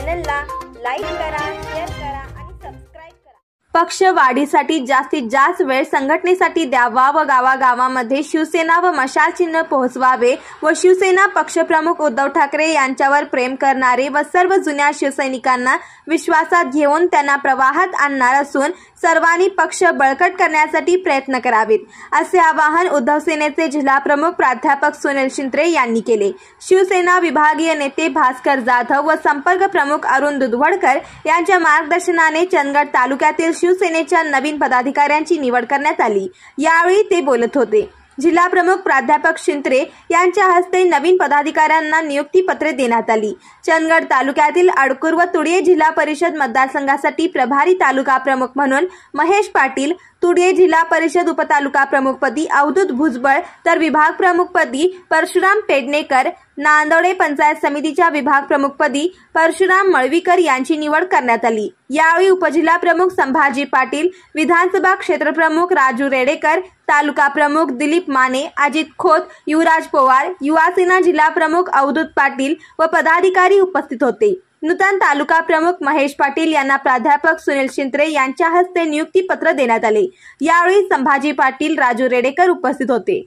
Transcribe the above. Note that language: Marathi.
चॅनलला लाईक करा, शेअर करा आणि सबस्क्राइब करा। पक्ष वाढीसाठी जास्तीत जास्त वेळ संघटनेसाठी द्यावा व गावागावांमध्ये शिवसेना व मशाल चिन्ह पोहोचवावे व शिवसेना पक्षप्रमुख उद्धव ठाकरे यांच्यावर प्रेम करणारे व सर्व जुन्या शिवसैनिकांना विश्वासात घेऊन त्यांना प्रवाहात आणणार असून सर्वांनी पक्ष बळकट करण्यासाठी प्रयत्न करावेत, असे आवाहन उद्धव सेनेचे जिल्हा प्रमुख प्राध्यापक सुनील शिंत्रे यांनी केले। शिवसेना विभागीय नेते भास्कर जाधव व संपर्क प्रमुख अरुण दुधवडकर यांच्या मार्गदर्शनाने चंदगड तालुक्यातील शिवसेनेच्या नवीन पदाधिकाऱ्यांची निवड करण्यात आली। यावेळी ते बोलत होते। जिल्हा प्रमुख प्राध्यापक शिंत्रे यांच्या हस्ते नवीन पदाधिकाऱ्यांना नियुक्ती पत्रे देण्यात आली। चंदगड तालुक्यातील अडकूर व तुडिये जिल्हा परिषद मतदारसंघासाठी प्रभारी तालुका प्रमुख म्हणून महेश पाटील, तुडिये जिल्हा परिषद उपतालुका प्रमुखपदी अवधूत भुजबळ तर विभाग प्रमुखपदी परशुराम पेडणेकर, नांदोडे पंचायत समितीच्या विभाग प्रमुखपदी परशुराम मळवीकर यांची निवड करण्यात आली। यावेळी उपजिल्हा प्रमुख संभाजी पाटील, विधानसभा क्षेत्रप्रमुख राजू रेडेकर, तालुका प्रमुख दिलीप माने, अजित खोत, युवराज पवार, युवासेना जिल्हा प्रमुख अवधूत पाटील व पदाधिकारी उपस्थित होते। नूतन तालुका प्रमुख महेश पाटील यांना प्राध्यापक सुनील शिंत्रे यांच्या हस्ते नियुक्ती पत्र देण्यात आले। यावेळी संभाजी पाटील, राजू रेडेकर उपस्थित होते।